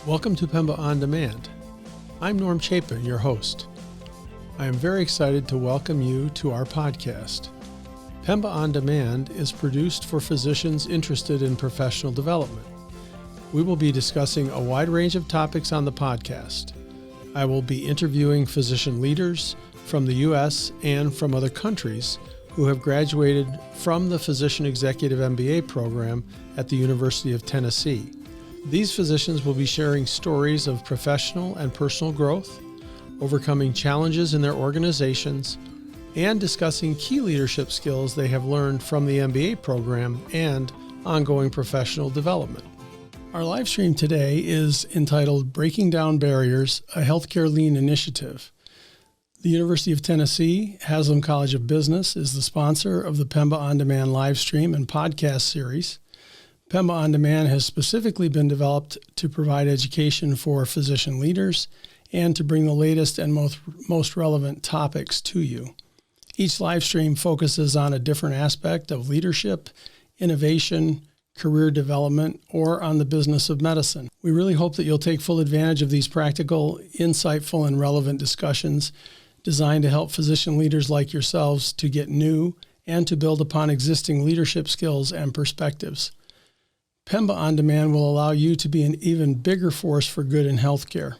Welcome to Pemba On Demand. I'm Norm Chapin, your host. I am very excited to welcome you to our podcast. Pemba On Demand is produced for physicians interested in professional development. We will be discussing a wide range of topics on the podcast. I will be interviewing physician leaders from the U.S. and from other countries who have graduated from the Physician Executive MBA program at the University of Tennessee. These physicians will be sharing stories of professional and personal growth, overcoming challenges in their organizations, and discussing key leadership skills they have learned from the MBA program and ongoing professional development. Our live stream today is entitled Breaking Down Barriers, a Healthcare Lean Initiative. The University of Tennessee Haslam College of Business is the sponsor of the Pemba On Demand live stream and podcast series. Pemba On Demand has specifically been developed to provide education for physician leaders and to bring the latest and most relevant topics to you. Each live stream focuses on a different aspect of leadership, innovation, career development, or on the business of medicine. We really hope that you'll take full advantage of these practical, insightful, and relevant discussions designed to help physician leaders like yourselves to get new and to build upon existing leadership skills and perspectives. Pemba On Demand will allow you to be an even bigger force for good in healthcare.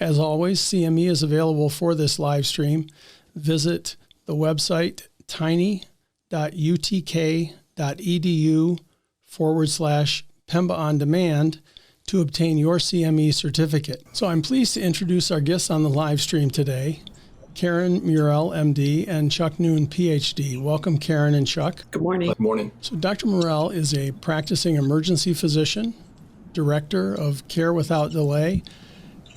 As always, CME is available for this live stream. Visit the website tiny.utk.edu/Pemba On Demand to obtain your CME certificate. So I'm pleased to introduce our guests on the live stream today, Karen Murrell, MD, and Chuck Noon, Ph.D. Welcome, Karen and Chuck. Good morning. Good morning. So Dr. Murrell is a practicing emergency physician, director of Care Without Delay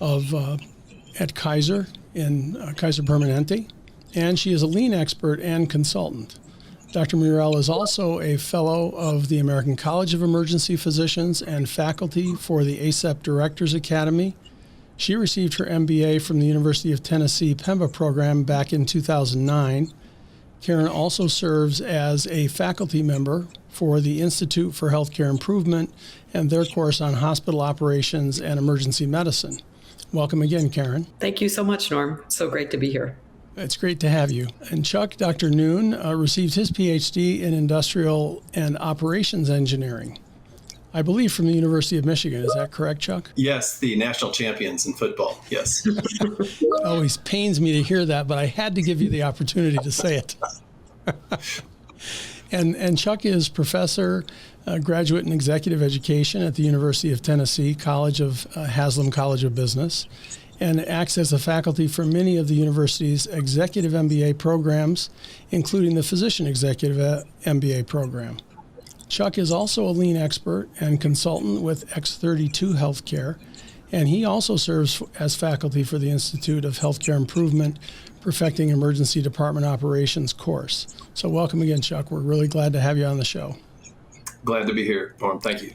at Kaiser in Kaiser Permanente, and she is a lean expert and consultant. Dr. Murrell is also a fellow of the American College of Emergency Physicians and faculty for the ACEP Directors Academy. She received her MBA from the University of Tennessee Pemba program back in 2009. Karen also serves as a faculty member for the Institute for Healthcare Improvement and their course on hospital operations and emergency medicine. Welcome again, Karen. Thank you so much, Norm. So great to be here. It's great to have you. And Chuck, Dr. Noon, received his Ph.D. in Industrial and Operations Engineering, I believe from the University of Michigan. Is that correct, Chuck? Yes, the national champions in football, yes. It always pains me to hear that, but I had to give you the opportunity to say it. And Chuck is professor, graduate in executive education at the University of Tennessee Haslam College of Business, and acts as a faculty for many of the university's executive MBA programs, including the Physician Executive MBA program. Chuck is also a lean expert and consultant with X32 Healthcare, and he also serves as faculty for the Institute of Healthcare Improvement, Perfecting Emergency Department Operations course. So welcome again, Chuck. We're really glad to have you on the show. Glad to be here, Norm. Thank you.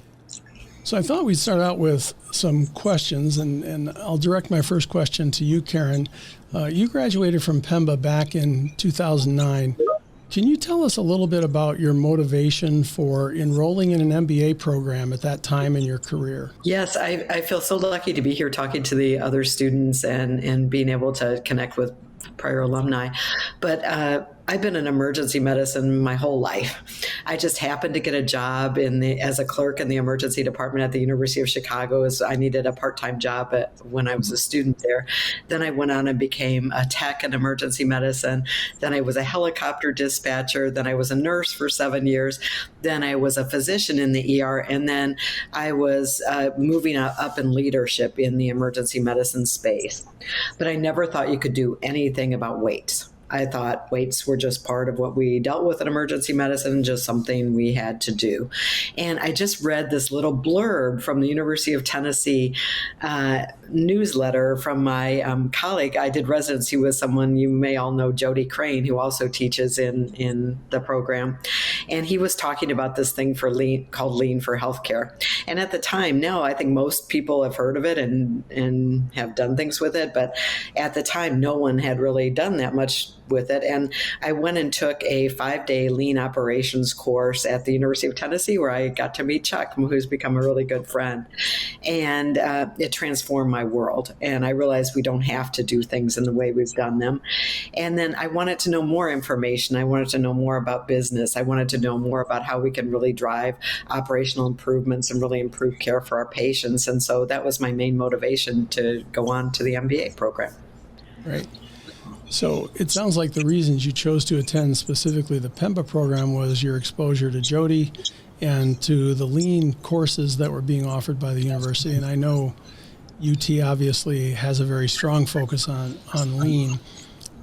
So I thought we'd start out with some questions, and I'll direct my first question to you, Karen. You graduated from Pemba back in 2009. Can you tell us a little bit about your motivation for enrolling in an MBA program at that time in your career? Yes, I feel so lucky to be here talking to the other students and being able to connect with prior alumni. But I've been in emergency medicine my whole life. I just happened to get a job as a clerk in the emergency department at the University of Chicago. I needed a part-time job when I was a student there. Then I went on and became a tech in emergency medicine. Then I was a helicopter dispatcher. Then I was a nurse for 7 years. Then I was a physician in the ER. And then I was moving up in leadership in the emergency medicine space. But I never thought you could do anything about weights. I thought weights were just part of what we dealt with in emergency medicine, just something we had to do. And I just read this little blurb from the University of Tennessee newsletter from my colleague. I did residency with someone you may all know, Jody Crane, who also teaches in the program. And he was talking about this thing called Lean for Healthcare. And at the time, now I think most people have heard of it and have done things with it. But at the time, no one had really done that much with it. And I went and took a 5-day lean operations course at the University of Tennessee, where I got to meet Chuck, who's become a really good friend. And it transformed my world. And I realized we don't have to do things in the way we've done them. And then I wanted to know more information. I wanted to know more about business. I wanted to know more about how we can really drive operational improvements and really improve care for our patients. And so that was my main motivation to go on to the MBA program. Right. So it sounds like the reasons you chose to attend specifically the Pemba program was your exposure to Jody and to the lean courses that were being offered by the university. And I know UT obviously has a very strong focus on lean.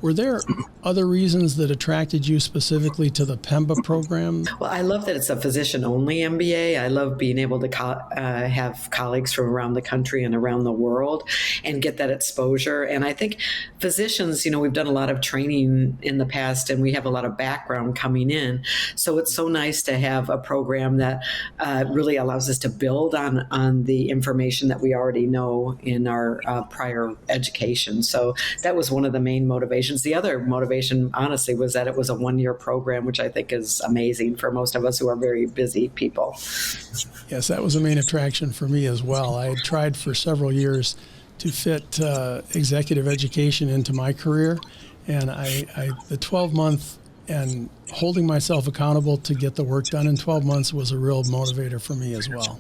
Were there other reasons that attracted you specifically to the Pemba program? Well, I love that it's a physician-only MBA. I love being able to have colleagues from around the country and around the world and get that exposure. And I think physicians, we've done a lot of training in the past and we have a lot of background coming in. So it's so nice to have a program that really allows us to build on the information that we already know in our prior education. So that was one of the main motivations. The other motivation, honestly, was that it was a 1-year program, which I think is amazing for most of us who are very busy people. Yes, that was a main attraction for me as well. I had tried for several years to fit executive education into my career, and the 12-month and holding myself accountable to get the work done in 12 months was a real motivator for me as well.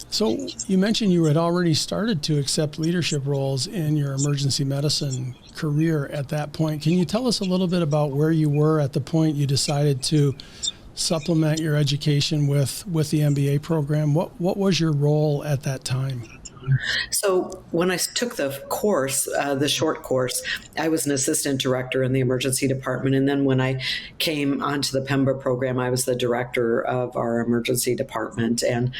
So you mentioned you had already started to accept leadership roles in your emergency medicine career at that point. Can you tell us a little bit about where you were at the point you decided to supplement your education with the MBA program? What was your role at that time? So when I took the course, the short course, I was an assistant director in the emergency department. And then when I came onto the Pemba program, I was the director of our emergency department. And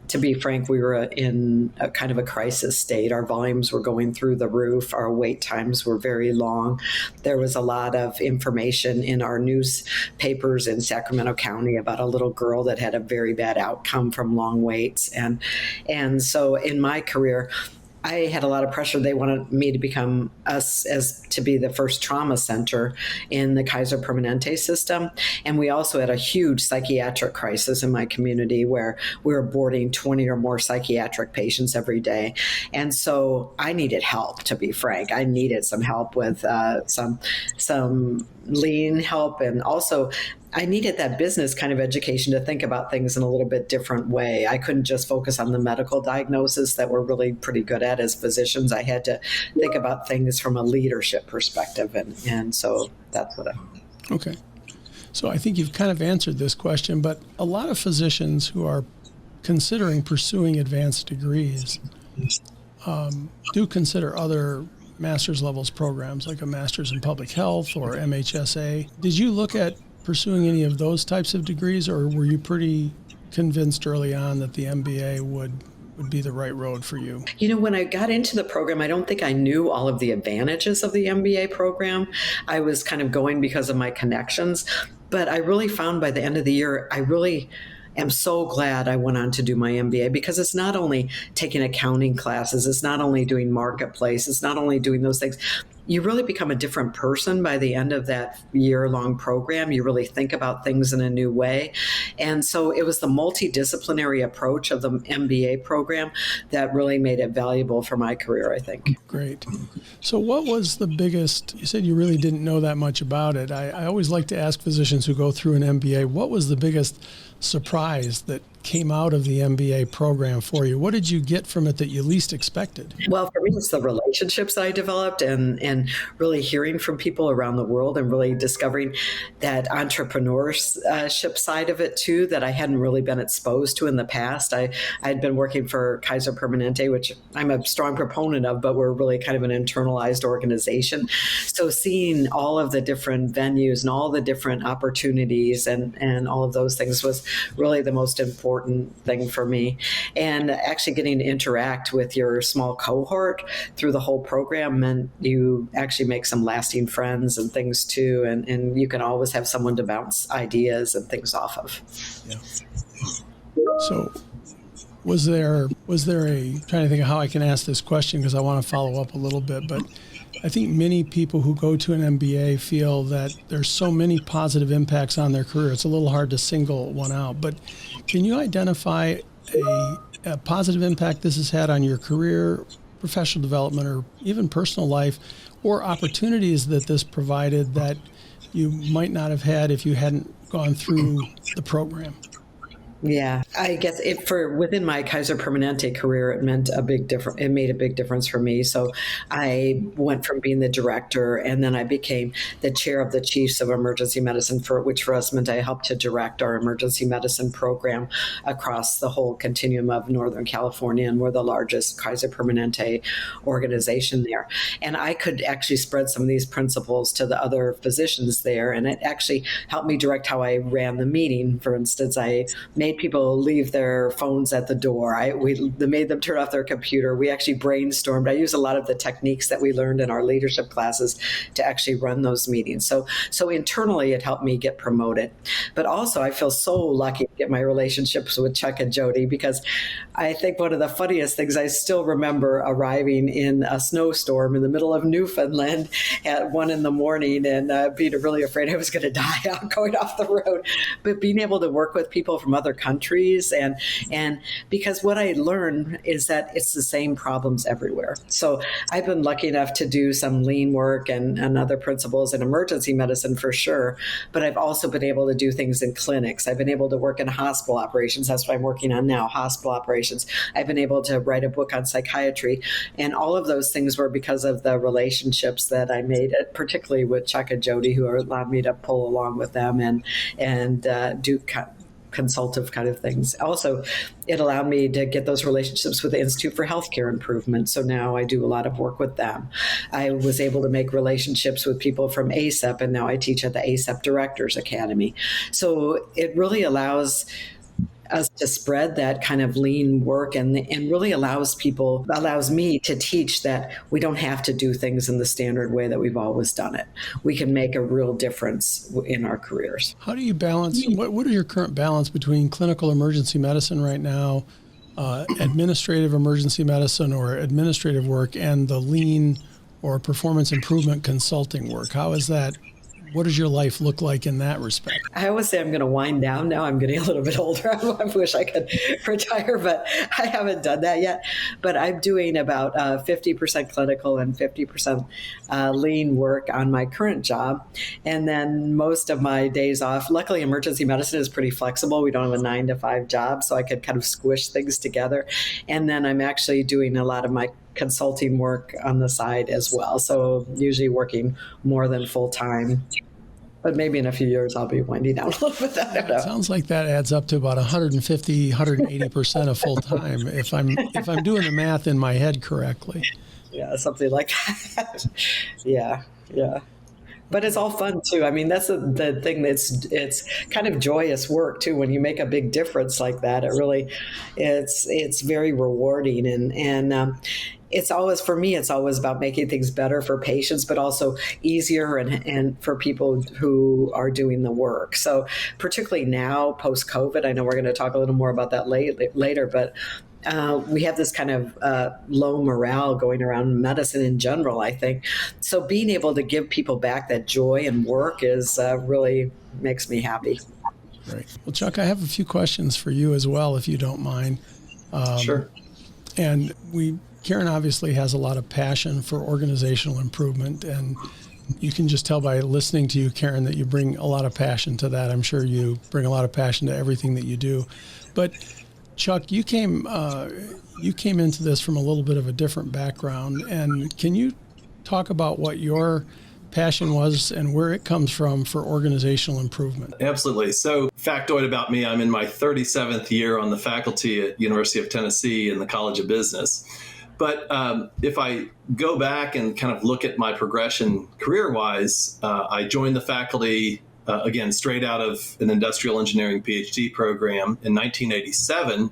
to be frank, we were in a kind of a crisis state. Our volumes were going through the roof. Our wait times were very long. There was a lot of information in our newspapers in Sacramento County about a little girl that had a very bad outcome from long waits. And so in my career, I had a lot of pressure. They wanted me to become to be the first trauma center in the Kaiser Permanente system. And we also had a huge psychiatric crisis in my community where we were boarding 20 or more psychiatric patients every day. And so I needed help, to be frank. I needed some help with some lean help, and also I needed that business kind of education to think about things in a little bit different way. I couldn't just focus on the medical diagnosis that we're really pretty good at as physicians. I had to think about things from a leadership perspective. And so that's what Okay. So I think you've kind of answered this question, but a lot of physicians who are considering pursuing advanced degrees do consider other master's levels programs like a master's in public health or MHSA. Did you look at pursuing any of those types of degrees, or were you pretty convinced early on that the MBA would be the right road for you? When I got into the program, I don't think I knew all of the advantages of the MBA program. I was kind of going because of my connections, but I really found by the end of the year, I really am so glad I went on to do my MBA, because it's not only taking accounting classes, it's not only doing marketplace, it's not only doing those things. You really become a different person by the end of that year-long program. You really think about things in a new way. And so it was the multidisciplinary approach of the MBA program that really made it valuable for my career, I think. Great. So what was the biggest, you said you really didn't know that much about it. I always like to ask physicians who go through an MBA, what was the biggest surprise that came out of the MBA program for you? What did you get from it that you least expected? Well, for me, it's the relationships I developed and really hearing from people around the world and really discovering that entrepreneurship side of it too that I hadn't really been exposed to in the past. I'd been working for Kaiser Permanente, which I'm a strong proponent of, but we're really kind of an internalized organization. So seeing all of the different venues and all the different opportunities and all of those things was really the most important thing for me. And actually getting to interact with your small cohort through the whole program meant you actually make some lasting friends and things too. And you can always have someone to bounce ideas and things off of. Yeah. So was there a, trying to think of how I can ask this question because I want to follow up a little bit, but I think many people who go to an MBA feel that there's so many positive impacts on their career. It's a little hard to single one out, but can you identify a positive impact this has had on your career, professional development, or even personal life, or opportunities that this provided that you might not have had if you hadn't gone through the program? Yeah, I guess within my Kaiser Permanente career, it meant a big difference. It made a big difference for me. So I went from being the director, and then I became the chair of the Chiefs of Emergency Medicine, which for us meant I helped to direct our emergency medicine program across the whole continuum of Northern California, and we're the largest Kaiser Permanente organization there. And I could actually spread some of these principles to the other physicians there, and it actually helped me direct how I ran the meeting. For instance, I made people leave their phones at the door. We made them turn off their computer. We actually brainstormed. I used a lot of the techniques that we learned in our leadership classes to actually run those meetings. So internally, it helped me get promoted. But also, I feel so lucky to get my relationships with Chuck and Jody, because I think one of the funniest things, I still remember arriving in a snowstorm in the middle of Newfoundland at 1 a.m. and being really afraid I was going to die out going off the road. But being able to work with people from other countries, and because what I learned is that it's the same problems everywhere. So I've been lucky enough to do some lean work and other principles in emergency medicine for sure, but I've also been able to do things in clinics. I've been able to work in hospital operations. That's what I'm working on now, hospital operations. I've been able to write a book on psychiatry, and all of those things were because of the relationships that I made, particularly with Chuck and Jody, who allowed me to pull along with them and do consultative kind of things. Also, it allowed me to get those relationships with the Institute for Healthcare Improvement. So now I do a lot of work with them. I was able to make relationships with people from ACEP, and now I teach at the ACEP Directors Academy. So it really allows us to spread that kind of lean work, and really allows me to teach that we don't have to do things in the standard way that we've always done it. We can make a real difference in our careers. How do you balance, what is your current balance between clinical emergency medicine right now, administrative emergency medicine or administrative work, and the lean or performance improvement consulting work? How is that? What does your life look like in that respect? I always say I'm going to wind down now. I'm getting a little bit older. I wish I could retire, but I haven't done that yet. But I'm doing about 50% clinical and 50% lean work on my current job. And then most of my days off, luckily emergency medicine is pretty flexible. We don't have a 9-to-5 job, so I could kind of squish things together. And then I'm actually doing a lot of my consulting work on the side as well. So usually working more than full time. But maybe in a few years I'll be winding down a little bit. I don't know. Sounds like that adds up to about 150, 180% of full time, if I'm doing the math in my head correctly. Yeah, something like that. Yeah. But it's all fun too. I mean, that's the thing. It's kind of joyous work too. When you make a big difference like that, it's very rewarding. And it's always, for me, it's always about making things better for patients, but also easier and for people who are doing the work. So particularly now, post-COVID, I know we're going to talk a little more about that later, but we have this kind of low morale going around medicine in general, I think. So being able to give people back that joy and work is really makes me happy. Great. Well, Chuck, I have a few questions for you as well, if you don't mind. Sure. And Karen obviously has a lot of passion for organizational improvement, and you can just tell by listening to you, Karen, that you bring a lot of passion to that. I'm sure you bring a lot of passion to everything that you do. But Chuck, you came into this from a little bit of a different background, and can you talk about what your passion was and where it comes from for organizational improvement? Absolutely. So, factoid about me, I'm in my 37th year on the faculty at University of Tennessee in the College of Business. But if I go back and kind of look at my progression career-wise, I joined the faculty, again, straight out of an industrial engineering Ph.D. program in 1987,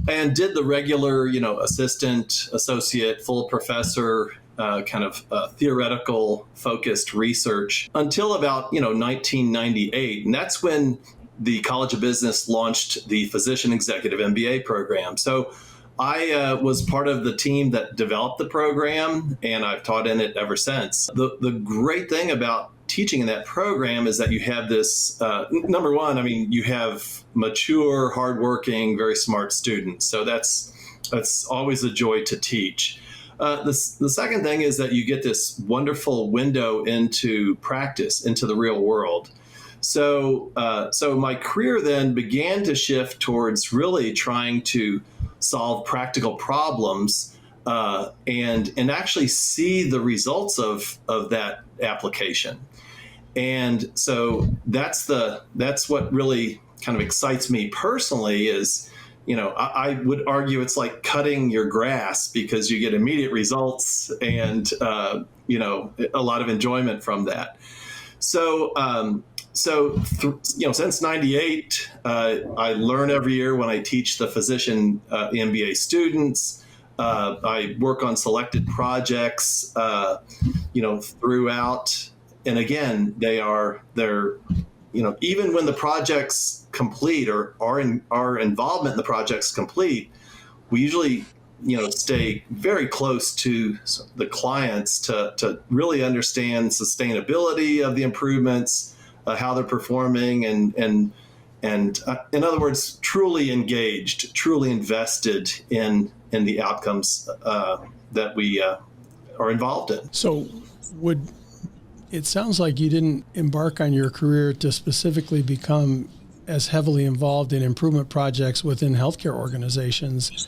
and did the regular, assistant, associate, full professor, kind of theoretical focused research until about, 1998. And that's when the College of Business launched the Physician Executive MBA program. So I was part of the team that developed the program, and I've taught in it ever since. The great thing about teaching in that program is that you have this, number one, you have mature, hardworking, very smart students. So that's always a joy to teach. The second thing is that you get this wonderful window into practice, into the real world. So my career then began to shift towards really trying to solve practical problems and actually see the results of that application. And so that's what really kind of excites me personally is, I would argue it's like cutting your grass because you get immediate results and, a lot of enjoyment from that. So, since 98, I learn every year when I teach the Physician MBA students. I work on selected projects, throughout. And again, they're even when the projects complete or our involvement in the projects complete, we usually, stay very close to the clients to really understand sustainability of the improvements, how they're performing, and in other words, truly engaged, truly invested in the outcomes that we are involved in. So it sounds like you didn't embark on your career to specifically become as heavily involved in improvement projects within healthcare organizations.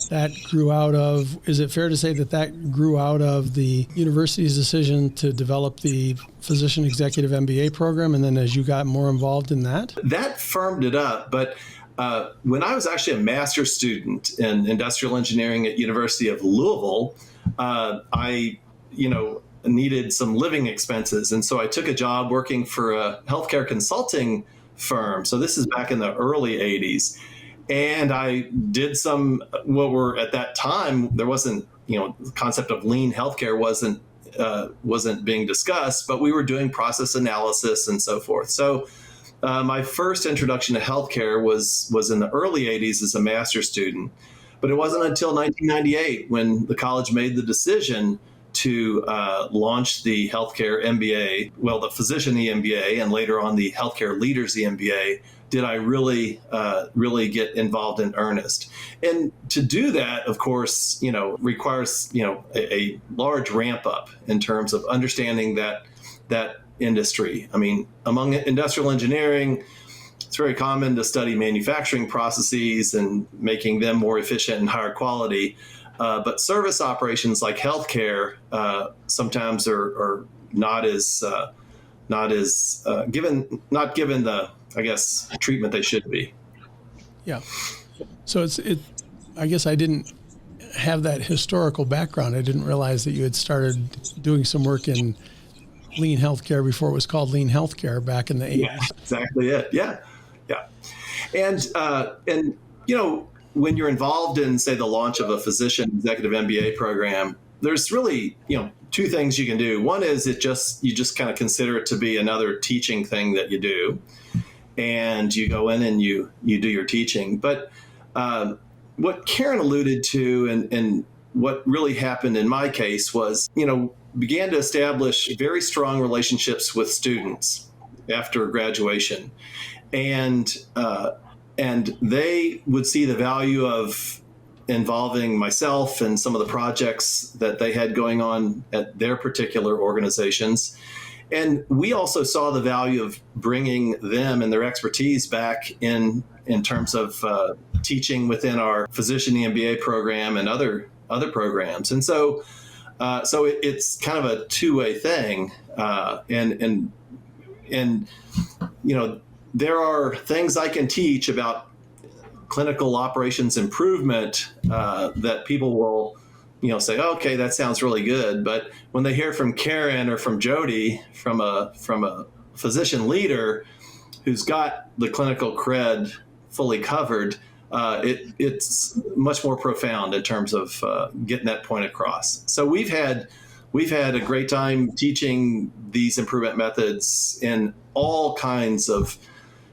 That grew out of, is it fair to say that grew out of the university's decision to develop the Physician Executive MBA program, and then as you got more involved in that? That firmed it up, but when I was actually a master's student in industrial engineering at University of Louisville, I needed some living expenses. And so I took a job working for a healthcare consulting firm. So this is back in the early 80s. And I did what were at that time, there wasn't, the concept of lean healthcare wasn't being discussed, but we were doing process analysis and so forth. So my first introduction to healthcare was in the early 80s as a master's student. But it wasn't until 1998 when the college made the decision to launch the healthcare MBA, the physician EMBA, and later on the healthcare leaders EMBA, did I really get involved in earnest. And to do that, of course, requires, a large ramp up in terms of understanding that industry. Among industrial engineering, it's very common to study manufacturing processes and making them more efficient and higher quality. But service operations like healthcare sometimes are not given the, I guess, treatment they should be. Yeah. So I guess I didn't have that historical background. I didn't realize that you had started doing some work in lean healthcare before it was called lean healthcare back in the 80s. Yeah, exactly it. Yeah. And when you're involved in, say, the launch of a Physician Executive MBA program, there's really, two things you can do. One is you just kind of consider it to be another teaching thing that you do, and you go in and you do your teaching. But what Karen alluded to and what really happened in my case was, began to establish very strong relationships with students after graduation. And they would see the value of involving myself in some of the projects that they had going on at their particular organizations. And we also saw the value of bringing them and their expertise back in terms of teaching within our Physician EMBA program and other programs. And so it's kind of a two-way thing. And there are things I can teach about clinical operations improvement that people will, say, okay, that sounds really good. But when they hear from Karen or from Jody, from a physician leader who's got the clinical cred fully covered, it's much more profound in terms of getting that point across. So we've had a great time teaching these improvement methods in all kinds of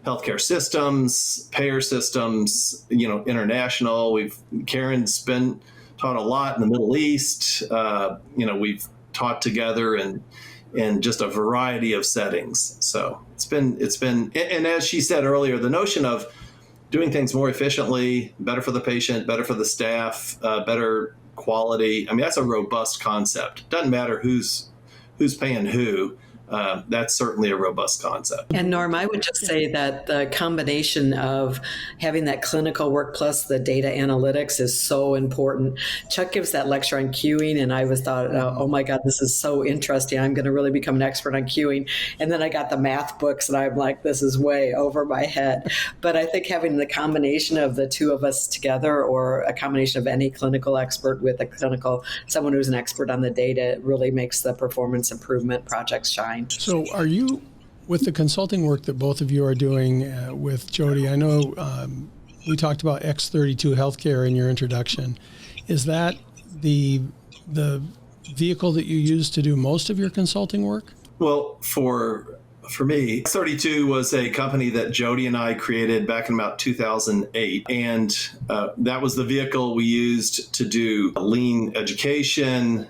healthcare systems, payer systems, international. Karen's been taught a lot in the Middle East. We've taught together in just a variety of settings. So it's been, and as she said earlier, the notion of doing things more efficiently, better for the patient, better for the staff, better quality. I mean, that's a robust concept. Doesn't matter who's paying who. That's certainly a robust concept. And Norm, I would just say that the combination of having that clinical work plus the data analytics is so important. Chuck gives that lecture on queuing, and I thought, oh my God, this is so interesting. I'm going to really become an expert on queuing. And then I got the math books, and I'm like, this is way over my head. But I think having the combination of the two of us together, or a combination of any clinical expert with someone who's an expert on the data, really makes the performance improvement projects shine. So are you, with the consulting work that both of you are doing with Jody, I know we talked about X32 Healthcare in your introduction. Is that the vehicle that you use to do most of your consulting work? Well, for me, X32 was a company that Jody and I created back in about 2008. And that was the vehicle we used to do lean education,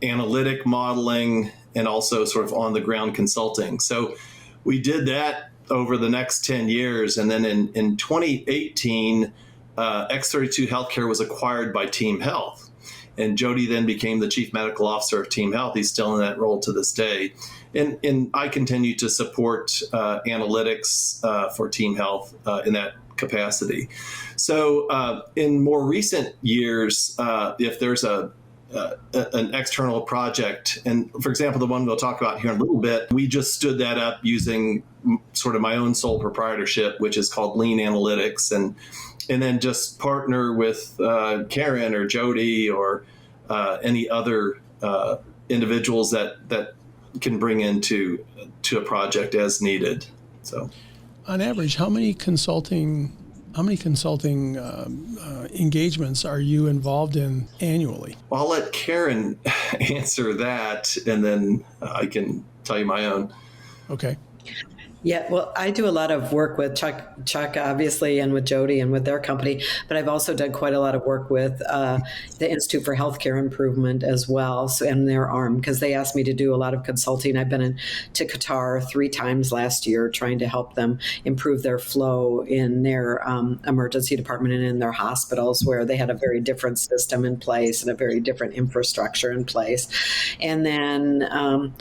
analytic modeling, and also sort of on-the-ground consulting. So we did that over the next 10 years. And then in 2018, X32 Healthcare was acquired by Team Health. And Jody then became the Chief Medical Officer of Team Health. He's still in that role to this day. And I continue to support analytics for Team Health in that capacity. So in more recent years, if there's an external project, and for example, the one we'll talk about here in a little bit, we just stood that up using sort of my own sole proprietorship, which is called Lean Analytics, and then just partner with Karen or Jody or any other individuals that can bring into a project as needed. So, on average, how many consulting engagements are you involved in annually? Well, I'll let Karen answer that, and then I can tell you my own. Okay. Yeah, well, I do a lot of work with Chuck, obviously, and with Jody and with their company, but I've also done quite a lot of work with the Institute for Healthcare Improvement as well, and their arm, because they asked me to do a lot of consulting. I've been to Qatar 3 times last year trying to help them improve their flow in their emergency department and in their hospitals, where they had a very different system in place and a very different infrastructure in place. And then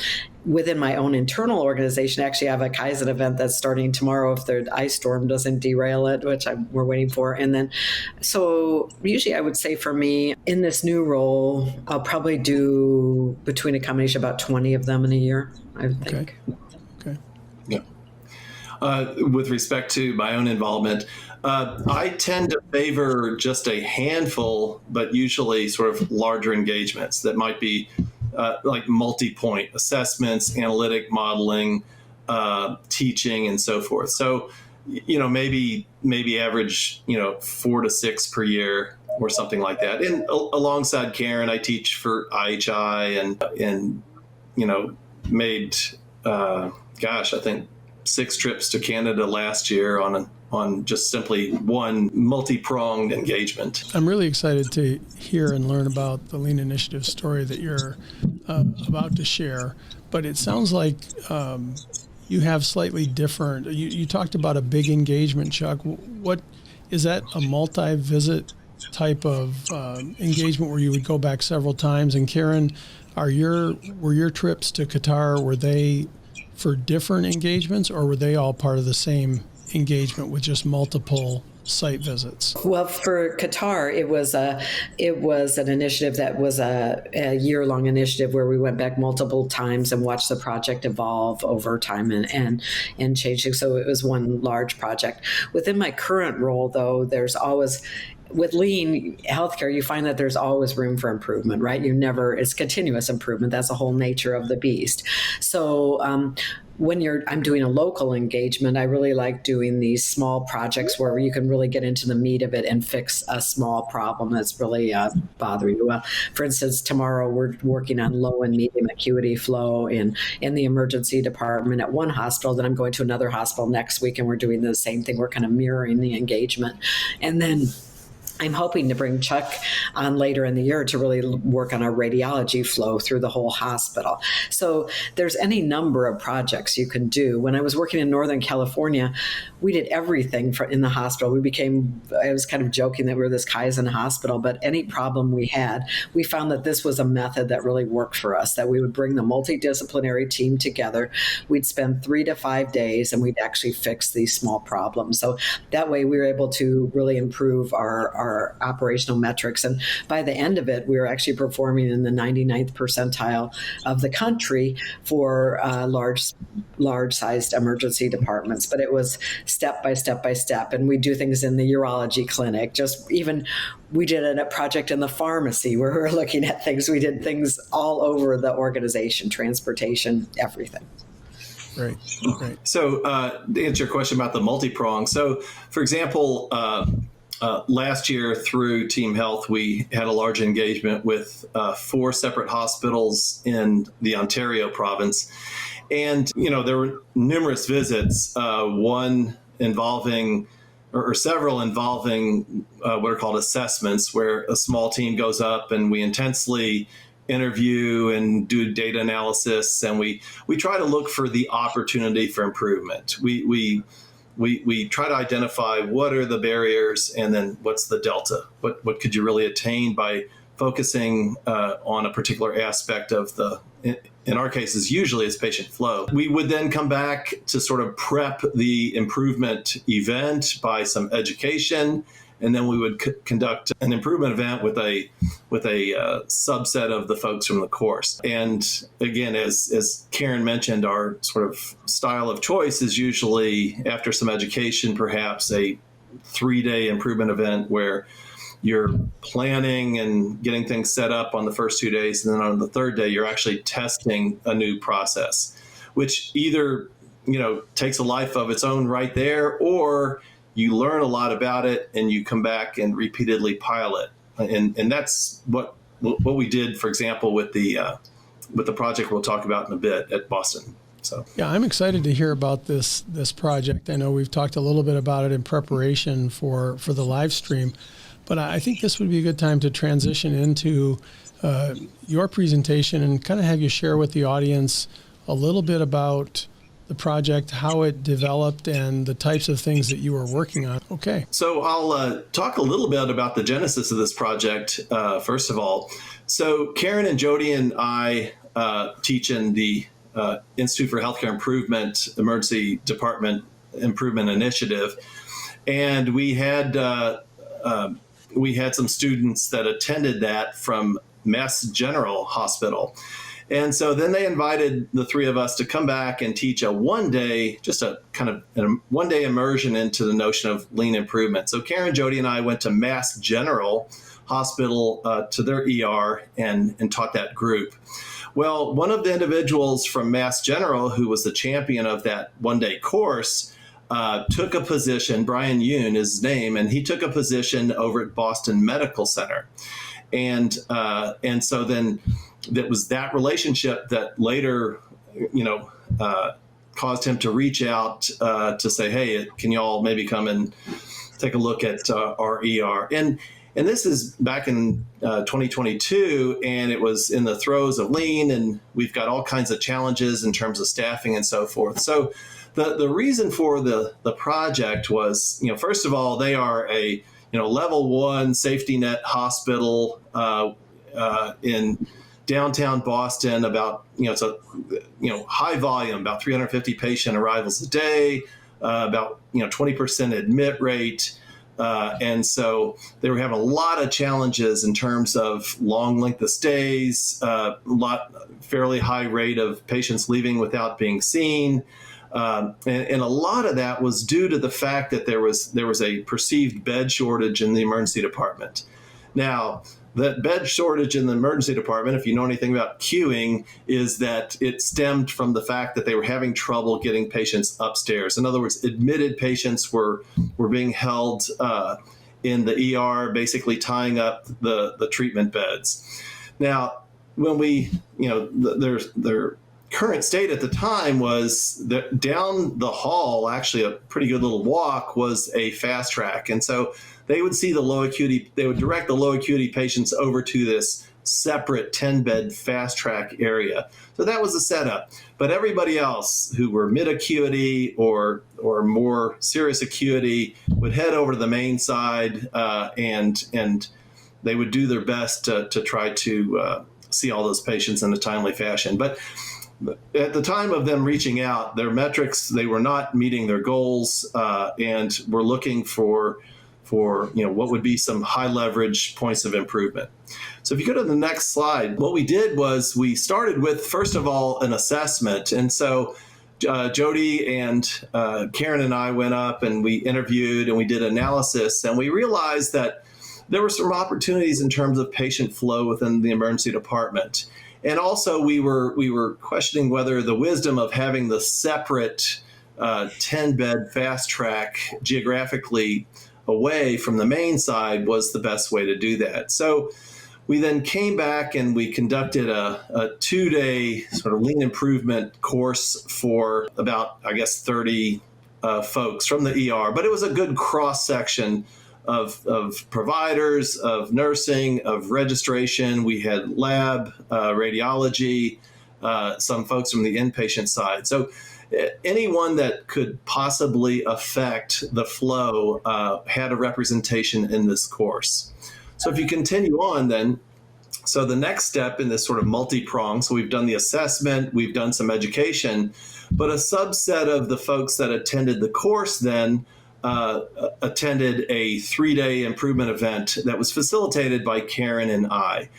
within my own internal organization, actually, I have a Kaizen event that's starting tomorrow if the ice storm doesn't derail it, which we're waiting for. And then, so usually I would say for me, in this new role, I'll probably do between a combination about 20 of them in a year, I would think. Okay. Yeah. With respect to my own involvement, I tend to favor just a handful, but usually sort of larger engagements that might be like multi-point assessments, analytic modeling, teaching, and so forth. So, maybe average, 4 to 6 per year or something like that. And alongside Karen, I teach for IHI and made, I think 6 trips to Canada last year on just simply one multi-pronged engagement. I'm really excited to hear and learn about the Lean Initiative story that you're about to share, but it sounds like you have slightly different, you talked about a big engagement, Chuck. What is that, a multi-visit type of engagement where you would go back several times? And Karen, were your trips to Qatar, were they for different engagements, or were they all part of the same engagement with just multiple site visits? Well, for Qatar, it was an initiative that was a year-long initiative where we went back multiple times and watched the project evolve over time and changing. So it was one large project. Within my current role, though, there's always, with lean healthcare, you find that there's always room for improvement, right? It's continuous improvement. That's the whole nature of the beast. So I'm doing a local engagement, I really like doing these small projects where you can really get into the meat of it and fix a small problem that's really bothering you. For instance, tomorrow we're working on low and medium acuity flow in the emergency department at one hospital. Then I'm going to another hospital next week, and we're doing the same thing. We're kind of mirroring the engagement. And then I'm hoping to bring Chuck on later in the year to really work on our radiology flow through the whole hospital. So there's any number of projects you can do. When I was working in Northern California, we did everything in the hospital. I was kind of joking that we were this Kaizen hospital, but any problem we had, we found that this was a method that really worked for us, that we would bring the multidisciplinary team together. We'd spend 3 to 5 days and we'd actually fix these small problems. So that way we were able to really improve our operational metrics. And by the end of it, we were actually performing in the 99th percentile of the country for large-sized emergency departments. But it was step by step by step. And we do things in the urology clinic. We did a project in the pharmacy where we were looking at things. We did things all over the organization, transportation, everything. Right. So to answer your question about the multi-prong. So, for example, last year through Team Health, we had a large engagement with 4 separate hospitals in the Ontario province. And, there were numerous visits, one involving or several involving what are called assessments, where a small team goes up and we intensely interview and do data analysis. And we try to look for the opportunity for improvement. We try to identify what are the barriers and then what's the delta. What could you really attain by focusing on a particular aspect of in our cases, usually it's patient flow. We would then come back to sort of prep the improvement event by some education, and then we would conduct an improvement event with a subset of the folks from the course. And again, as Karen mentioned, our sort of style of choice is usually, after some education, perhaps a 3-day improvement event where you're planning and getting things set up on the first 2 days, and then on the third day, you're actually testing a new process, which either takes a life of its own right there, or you learn a lot about it and you come back and repeatedly pilot. And that's what we did, for example, with the project we'll talk about in a bit at Boston. So yeah, I'm excited to hear about this project. I know we've talked a little bit about it in preparation for the live stream, but I think this would be a good time to transition into your presentation and kind of have you share with the audience a little bit about the project, how it developed, and the types of things that you were working on. Okay. So I'll talk a little bit about the genesis of this project, first of all. So Karen and Jody and I teach in the Institute for Healthcare Improvement Emergency Department Improvement Initiative. And we had some students that attended that from Mass General Hospital. And so then they invited the 3 of us to come back and teach a one-day immersion into the notion of lean improvement. So Karen, Jody, and I went to Mass General Hospital to their ER and taught that group. Well, one of the individuals from Mass General, who was the champion of that one-day course, took a position. Brian Yoon is his name, and he took a position over at Boston Medical Center. And so then that was that relationship that later, caused him to reach out to say, hey, can you all maybe come and take a look at our ER? And this is back in 2022, and it was in the throes of lean, and we've got all kinds of challenges in terms of staffing and so forth. So the reason for the project was, first of all, they are a level 1 safety net hospital in downtown Boston. About it's a high volume, about 350 patient arrivals a day, about 20% admit rate. And so they were having a lot of challenges in terms of long length of stays, fairly high rate of patients leaving without being seen. And a lot of that was due to the fact that there was a perceived bed shortage in the emergency department. Now, that bed shortage in the emergency department, if you know anything about queuing, is that it stemmed from the fact that they were having trouble getting patients upstairs. In other words, admitted patients were being held in the ER, basically tying up the treatment beds. Now, when their current state at the time was that down the hall, actually a pretty good little walk, was a fast track. And so they would see they would direct the low acuity patients over to this separate 10-bed fast track area. So that was the setup. But everybody else who were mid acuity or more serious acuity would head over to the main side, and they would do their best to try to see all those patients in a timely fashion. But at the time of them reaching out, their metrics, they were not meeting their goals, and were looking for what would be some high leverage points of improvement. So if you go to the next slide, what we did was we started with, first of all, an assessment. And so Jody and Karen and I went up and we interviewed and we did analysis, and we realized that there were some opportunities in terms of patient flow within the emergency department. And also we were questioning whether the wisdom of having the separate 10-bed fast track geographically away from the main side was the best way to do that. So we then came back and we conducted a 2-day sort of lean improvement course for about, 30 folks from the ER. But it was a good cross-section of providers, of nursing, of registration. We had lab, radiology, some folks from the inpatient side. So anyone that could possibly affect the flow had a representation in this course. So if you continue on then, so the next step in this sort of multi-prong, so we've done the assessment, we've done some education, but a subset of the folks that attended the course then attended a 3-day improvement event that was facilitated by Karen and I.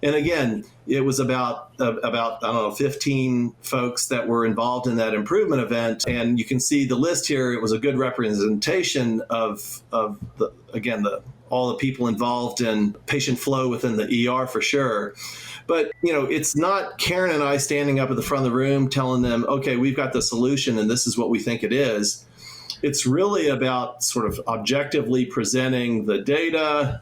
And again, it was about 15 folks that were involved in that improvement event. And you can see the list here. It was a good representation of all the people involved in patient flow within the ER for sure. But, it's not Karen and I standing up at the front of the room telling them, okay, we've got the solution and this is what we think it is. It's really about sort of objectively presenting the data,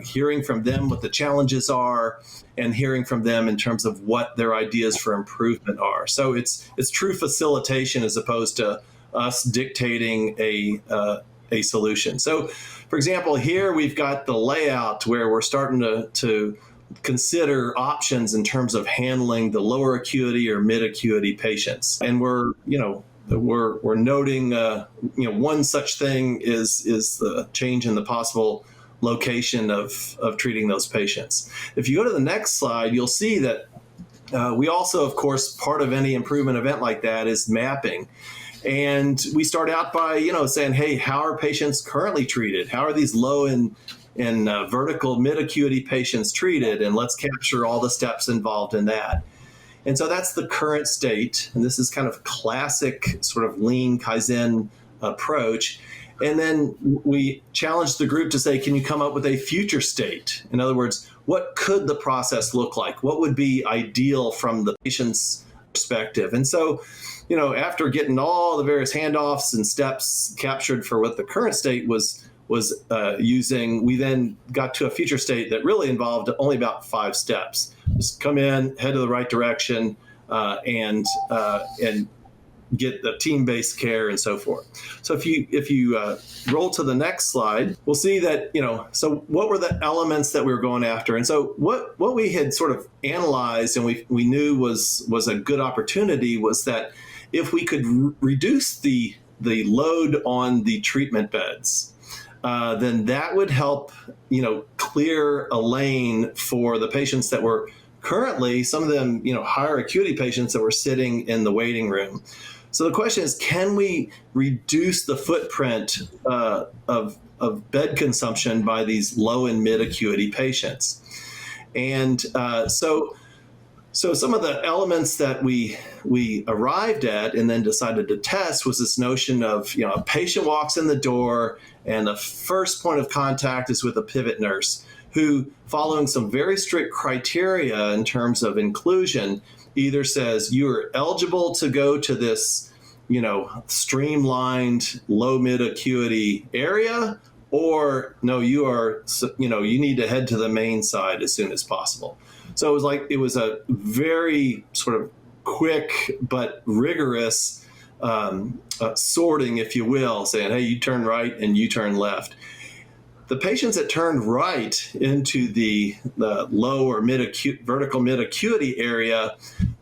hearing from them what the challenges are, and hearing from them in terms of what their ideas for improvement are. So it's true facilitation as opposed to us dictating a solution. So, for example, here we've got the layout where we're starting to consider options in terms of handling the lower acuity or mid acuity patients, and we're noting, one such thing is the change in the possible location of treating those patients. If you go to the next slide, you'll see that we also, of course, part of any improvement event like that is mapping. And we start out by, saying, hey, how are patients currently treated? How are these low and vertical mid acuity patients treated? And let's capture all the steps involved in that. And so that's the current state. And this is kind of classic sort of lean Kaizen approach. And then we challenge the group to say, can you come up with a future state? In other words, what could the process look like? What would be ideal from the patient's perspective? And so, after getting all the various handoffs and steps captured for what the current state was using, we then got to a future state that really involved only about 5 steps. Just come in, head to the right direction, and get the team-based care and so forth. So if you roll to the next slide, we'll see that, so what were the elements that we were going after? And so what we had sort of analyzed and we knew was a good opportunity was that if we could reduce the load on the treatment beds, then that would help, clear a lane for the patients that were currently, some of them, higher acuity patients that were sitting in the waiting room. So the question is, can we reduce the footprint of bed consumption by these low and mid acuity patients? And so So some of the elements that we arrived at and then decided to test was this notion of, a patient walks in the door and the first point of contact is with a pivot nurse who, following some very strict criteria in terms of inclusion, either says you're eligible to go to this, streamlined low mid acuity area, or no, you are, you need to head to the main side as soon as possible. So it was a very sort of quick but rigorous sorting, if you will, saying, hey, you turn right and you turn left. The patients that turned right into the low or vertical mid acuity area,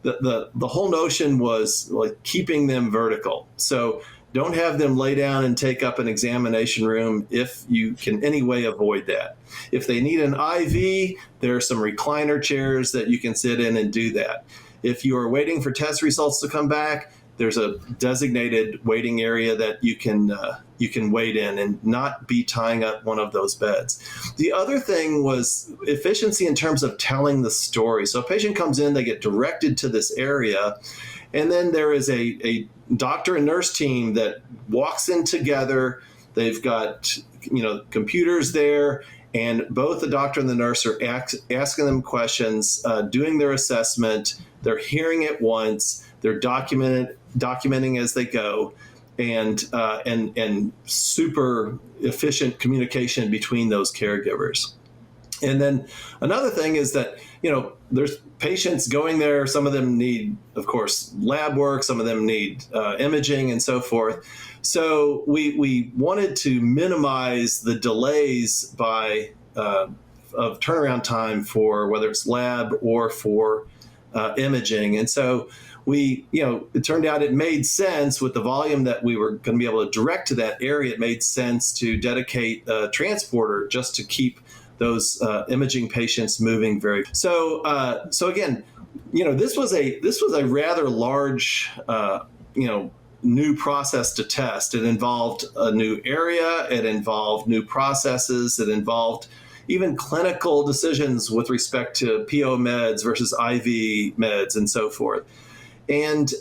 the whole notion was like keeping them vertical. So don't have them lay down and take up an examination room if you can any way avoid that. If they need an IV, there are some recliner chairs that you can sit in and do that. If you are waiting for test results to come back, there's a designated waiting area that you can wait in and not be tying up one of those beds. The other thing was efficiency in terms of telling the story. So a patient comes in, they get directed to this area, and then there is a doctor and nurse team that walks in together. They've got, computers there, and both the doctor and the nurse are asking them questions, doing their assessment. They're hearing it once. They're documenting as they go, and super efficient communication between those caregivers. And then another thing is that, there's patients going there. Some of them need, of course, lab work. Some of them need imaging and so forth. So we wanted to minimize the delays of turnaround time for whether it's lab or for imaging. And so it turned out it made sense with the volume that we were going to be able to direct to that area. It made sense to dedicate a transporter just to keep those imaging patients moving very. So again, this was a rather large, new process to test. It involved a new area. It involved new processes. It involved even clinical decisions with respect to PO meds versus IV meds and so forth. And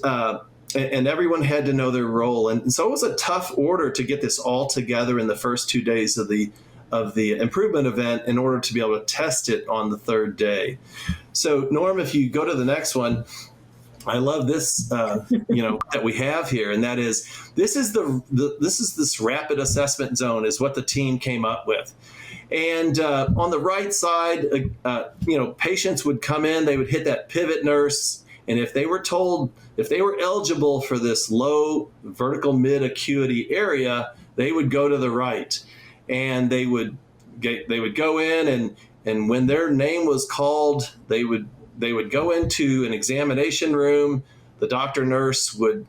everyone had to know their role. And so it was a tough order to get this all together in the first 2 days of the improvement event in order to be able to test it on the third day. So Norm, if you go to the next one, I love this, that we have here, and that is this is this rapid assessment zone is what the team came up with. And on the right side, patients would come in, they would hit that pivot nurse, and if they were eligible for this low vertical mid acuity area, they would go to the right. And they would go in, and when their name was called, they would go into an examination room. The doctor nurse would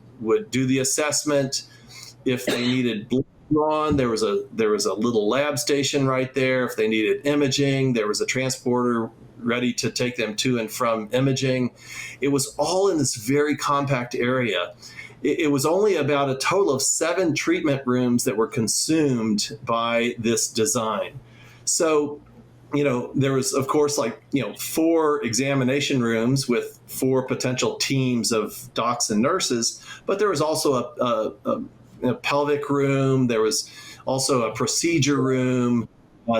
do the assessment. If they needed blood drawn, there was a little lab station right there. If they needed imaging, there was a transporter ready to take them to and from imaging. It was all in this very compact area. It was only about a total of 7 treatment rooms that were consumed by this design. So, there was, of course, 4 examination rooms with 4 potential teams of docs and nurses, but there was also a pelvic room. There was also a procedure room.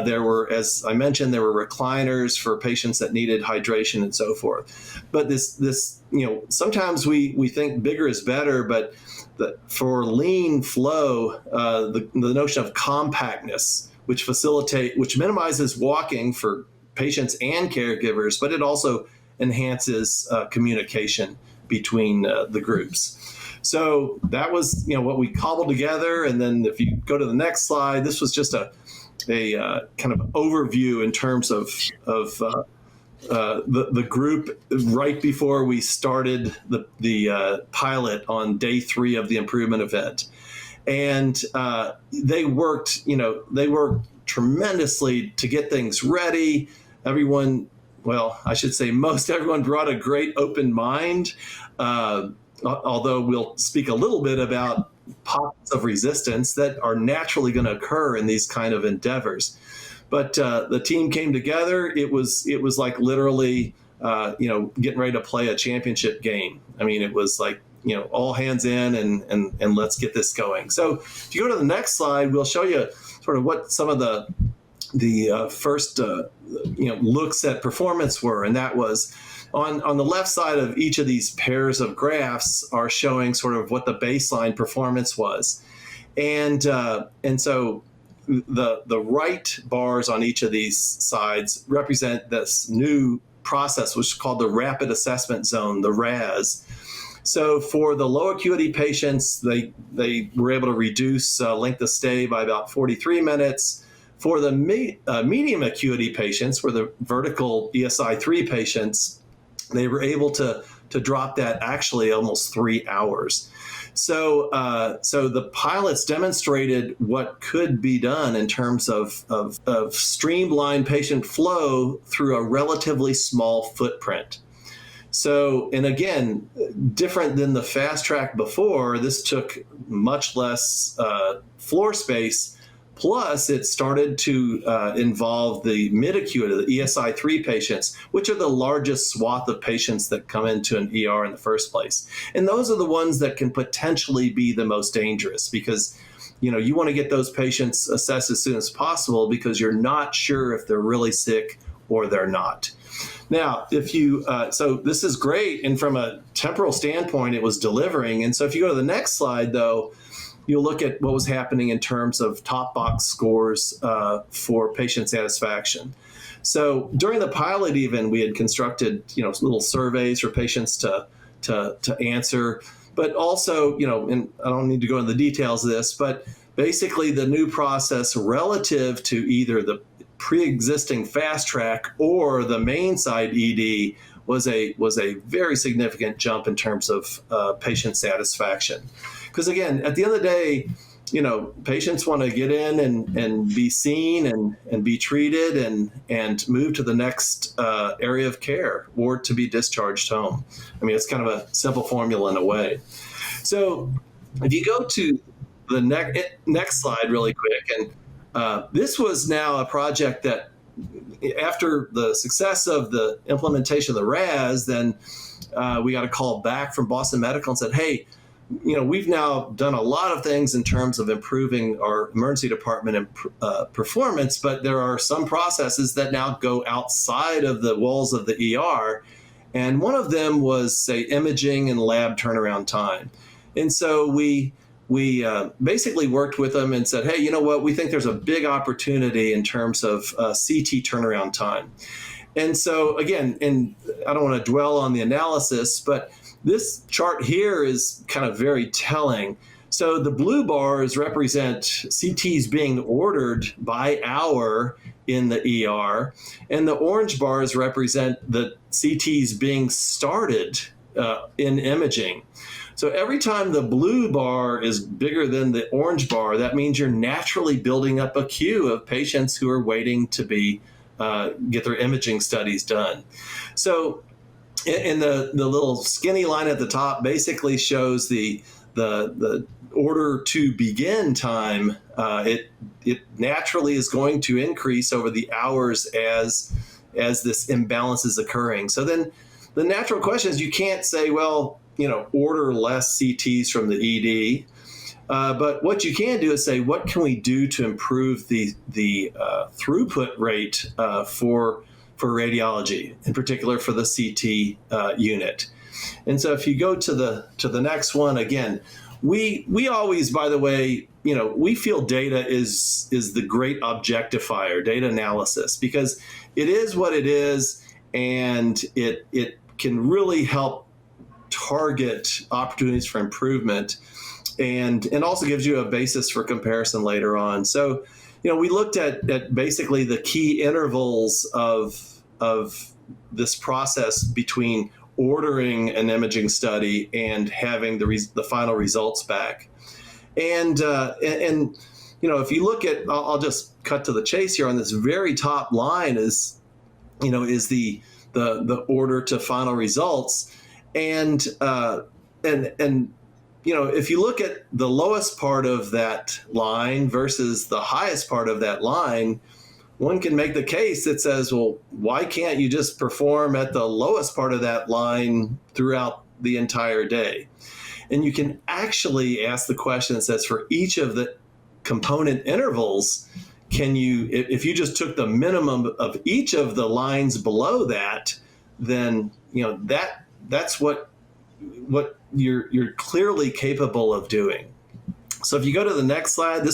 There were, as I mentioned, there were recliners for patients that needed hydration and so forth. But this sometimes we think bigger is better, but for lean flow, the notion of compactness, which minimizes walking for patients and caregivers, but it also enhances communication between the groups. So that was what we cobbled together. And then if you go to the next slide, this was just a kind of overview in terms of the group right before we started the pilot on day 3 of the improvement event. And they worked tremendously to get things ready. Everyone, I should say most everyone brought a great open mind, although we'll speak a little bit about pockets of resistance that are naturally going to occur in these kind of endeavors. But the team came together. It was like literally getting ready to play a championship game. I mean, it was like, all hands in and let's get this going. So if you go to the next slide, we'll show you sort of what some of the first looks at performance were, and that was on the left side of each of these pairs of graphs are showing sort of what the baseline performance was, and so the right bars on each of these sides represent this new process, which is called the Rapid Assessment Zone, the RAS. So for the low acuity patients, they were able to reduce length of stay by about 43 minutes. For the medium acuity patients, where the vertical ESI3 patients, they were able to drop that actually almost 3 hours. So the pilots demonstrated what could be done in terms of streamlined patient flow through a relatively small footprint. So, and again, different than the fast track before, this took much less floor space. Plus, it started to involve the mid-acuity, the ESI3 patients, which are the largest swath of patients that come into an ER in the first place. And those are the ones that can potentially be the most dangerous because, you want to get those patients assessed as soon as possible because you're not sure if they're really sick or they're not. Now, if you, so this is great. And from a temporal standpoint, it was delivering. And so if you go to the next slide, though, you'll look at what was happening in terms of top box scores for patient satisfaction. So during the pilot, even we had constructed, little surveys for patients to answer, but also, and I don't need to go into the details of this, but basically the new process relative to either the pre-existing fast track or the main side ED was a very significant jump in terms of patient satisfaction. Because again, at the end of the day, patients want to get in and be seen and be treated and move to the next area of care or to be discharged home. I mean, it's kind of a simple formula in a way. So if you go to the next slide really quick, and this was now a project that after the success of the implementation of the RAS, then we got a call back from Boston Medical and said, hey, we've now done a lot of things in terms of improving our emergency department performance, but there are some processes that now go outside of the walls of the ER. And one of them was, say, imaging and lab turnaround time. And so we basically worked with them and said, hey, you know what? We think there's a big opportunity in terms of CT turnaround time. And so, again, and I don't want to dwell on the analysis, but this chart here is kind of very telling. So the blue bars represent CTs being ordered by hour in the ER, and the orange bars represent the CTs being started in imaging. So every time the blue bar is bigger than the orange bar, that means you're naturally building up a queue of patients who are waiting to get their imaging studies done. So and the little skinny line at the top basically shows the order to begin time. It naturally is going to increase over the hours as this imbalance is occurring. So then the natural question is, you can't say, well, order less CTs from the ED. But what you can do is say, what can we do to improve the throughput rate for radiology, in particular for the CT unit? And so if you go to the next one, again, we always, by the way, we feel data is the great objectifier, data analysis, because it is what it is, and it can really help target opportunities for improvement, and also gives you a basis for comparison later on. So, we looked at basically the key intervals of this process between ordering an imaging study and having the final results back. And if you look at, I'll just cut to the chase here on this very top line is the order to final results. And if you look at the lowest part of that line versus the highest part of that line, one can make the case that says, well, why can't you just perform at the lowest part of that line throughout the entire day? And you can actually ask the question that says, for each of the component intervals, can you, if you just took the minimum of each of the lines below that, then that's what you're clearly capable of doing. So if you go to the next slide,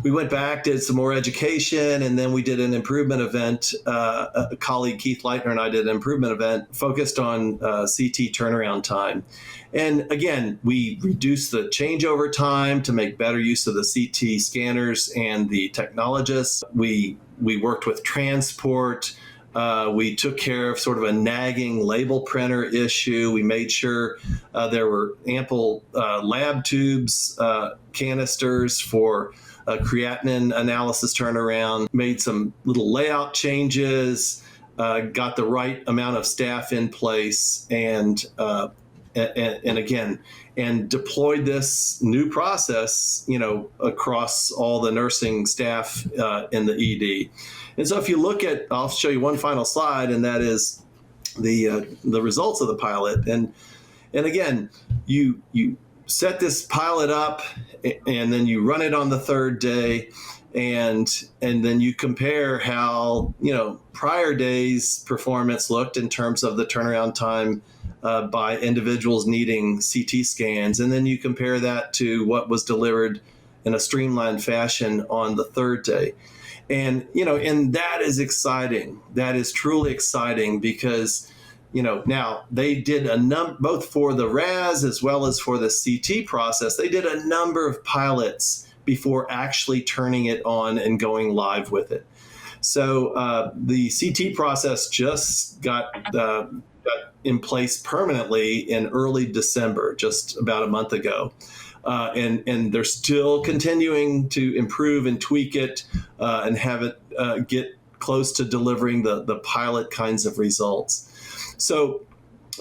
we went back, did some more education, and then we did an improvement event. A colleague, Keith Leitner, and I did an improvement event focused on CT turnaround time. And again, we reduced the changeover time to make better use of the CT scanners and the technologists. We worked with transport. We took care of sort of a nagging label printer issue. We made sure there were ample lab tubes, canisters for creatinine analysis turnaround, made some little layout changes, got the right amount of staff in place, and deployed this new process, across all the nursing staff in the ED. And so if you look at, I'll show you one final slide, and that is the results of the pilot. And again, you set this pilot up, and then you run it on the third day, and then you compare how prior days' performance looked in terms of the turnaround time by individuals needing CT scans, and then you compare that to what was delivered in a streamlined fashion on the third day. And and that is exciting. That is truly exciting because now they did both for the RAS as well as for the CT process. They did a number of pilots before actually turning it on and going live with it. So the CT process just got in place permanently in early December, just about a month ago. And they're still continuing to improve and tweak it and have it get close to delivering the pilot kinds of results. So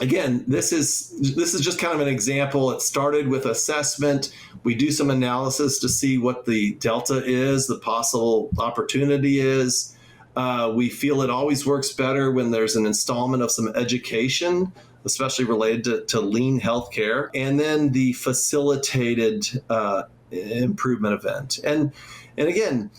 again, this is just kind of an example. It started with assessment. We do some analysis to see what the delta is, the possible opportunity is. We feel it always works better when there's an installment of some education, especially related to lean healthcare, and then the facilitated improvement event. And again,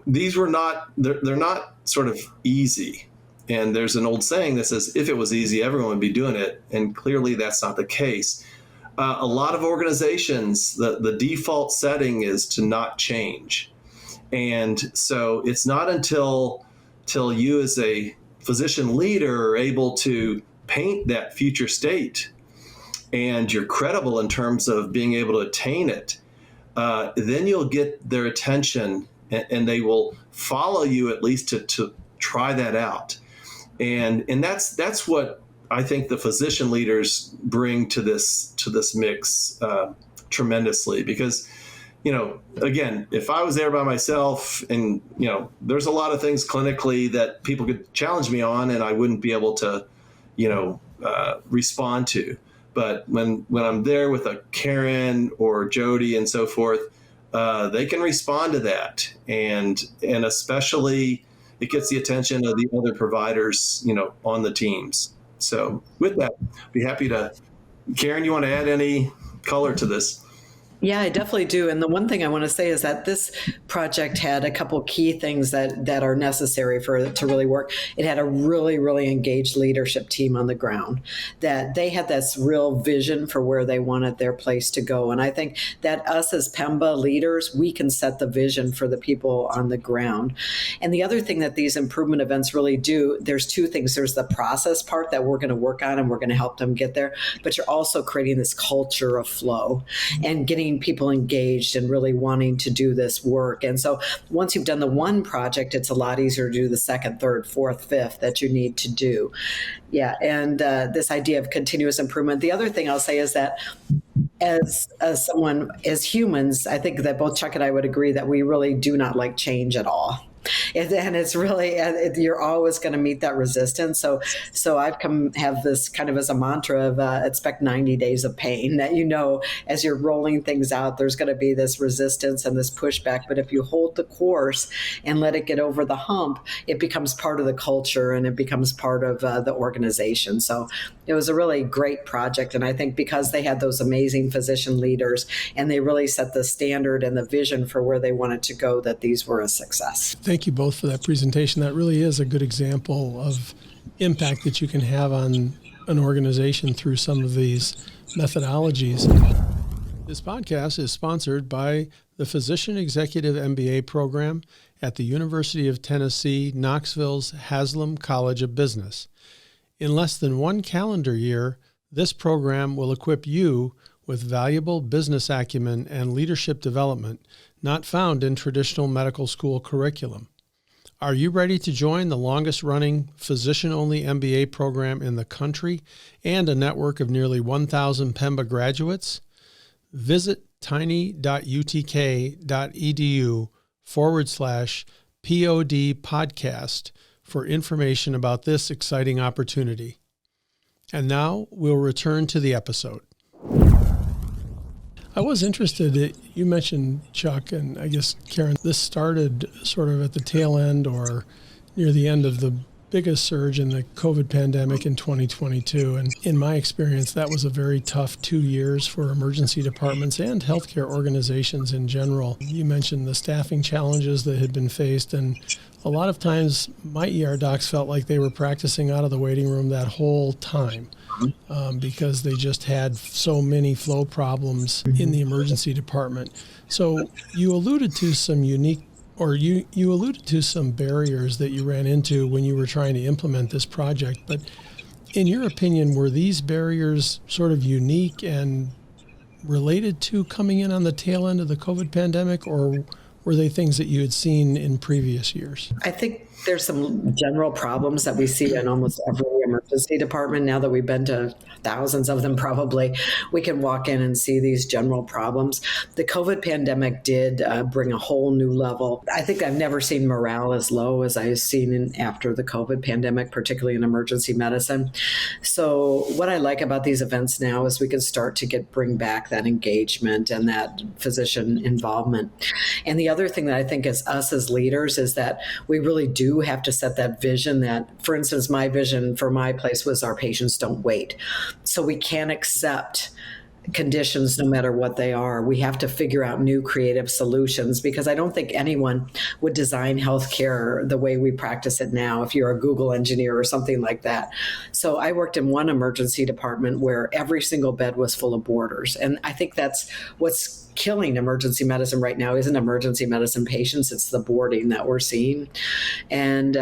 these were they're not sort of easy. And there's an old saying that says, if it was easy, everyone would be doing it. And clearly that's not the case. A lot of organizations, the default setting is to not change. And so it's not until you as a physician leader are able to paint that future state and you're credible in terms of being able to attain it, then you'll get their attention and they will follow you at least to try that out. And that's what I think the physician leaders bring to this mix tremendously, because again, if I was there by myself and there's a lot of things clinically that people could challenge me on and I wouldn't be able to respond to. But when I'm there with a Karen or Jody and so forth, they can respond to that, and especially it gets the attention of the other providers, on the teams. So with that, be happy to. Karen, you want to add any color to this? Yeah, I definitely do. And the one thing I want to say is that this project had a couple of key things that are necessary for it to really work. It had a really, really engaged leadership team on the ground, that they had this real vision for where they wanted their place to go. And I think that us as Pemba leaders, we can set the vision for the people on the ground. And the other thing that these improvement events really do, there's two things. There's the process part that we're going to work on and we're going to help them get there, but you're also creating this culture of flow and getting people engaged and really wanting to do this work. And so once you've done the one project, it's a lot easier to do the second, third, fourth, fifth that you need to do. Yeah. And this idea of continuous improvement. The other thing I'll say is that as humans, I think that both Chuck and I would agree that we really do not like change at all. And it's really, you're always going to meet that resistance. So I've have this kind of as a mantra of expect 90 days of pain, that, as you're rolling things out, there's going to be this resistance and this pushback. But if you hold the course and let it get over the hump, it becomes part of the culture and it becomes part of the organization. So it was a really great project. And I think because they had those amazing physician leaders and they really set the standard and the vision for where they wanted to go, that these were a success. Thank you both for that presentation. That really is a good example of impact that you can have on an organization through some of these methodologies. This podcast is sponsored by the Physician Executive MBA program at the University of Tennessee, Knoxville's Haslam College of Business. In less than 1 calendar year, this program will equip you with valuable business acumen and leadership development not found in traditional medical school curriculum. Are you ready to join the longest-running physician-only MBA program in the country and a network of nearly 1,000 Pemba graduates? Visit tiny.utk.edu/POD podcast for information about this exciting opportunity. And now we'll return to the episode. I was interested, you mentioned, Chuck, and I guess Karen, this started sort of at the tail end or near the end of the biggest surge in the COVID pandemic in 2022. And in my experience, that was a very tough 2 years for emergency departments and healthcare organizations in general. You mentioned the staffing challenges that had been faced, and a lot of times my ER docs felt like they were practicing out of the waiting room that whole time. Because they just had so many flow problems in the emergency department. So you alluded to some you alluded to some barriers that you ran into when you were trying to implement this project. But in your opinion, were these barriers sort of unique and related to coming in on the tail end of the COVID pandemic, or were they things that you had seen in previous years? I think there's some general problems that we see in almost every emergency department. Now that we've been to thousands of them, probably, we can walk in and see these general problems. The COVID pandemic did bring a whole new level. I think I've never seen morale as low as I've seen after the COVID pandemic, particularly in emergency medicine. So what I like about these events now is we can start to bring back that engagement and that physician involvement. And the other thing that I think is us as leaders is that we really do have to set that vision that, for instance, my vision for my place was our patients don't wait. So we can't accept conditions no matter what they are. We have to figure out new creative solutions, because I don't think anyone would design healthcare the way we practice it now if you're a Google engineer or something like that. So I worked in one emergency department where every single bed was full of boarders. And I think that's what's killing emergency medicine right now isn't emergency medicine patients, it's the boarding that we're seeing. And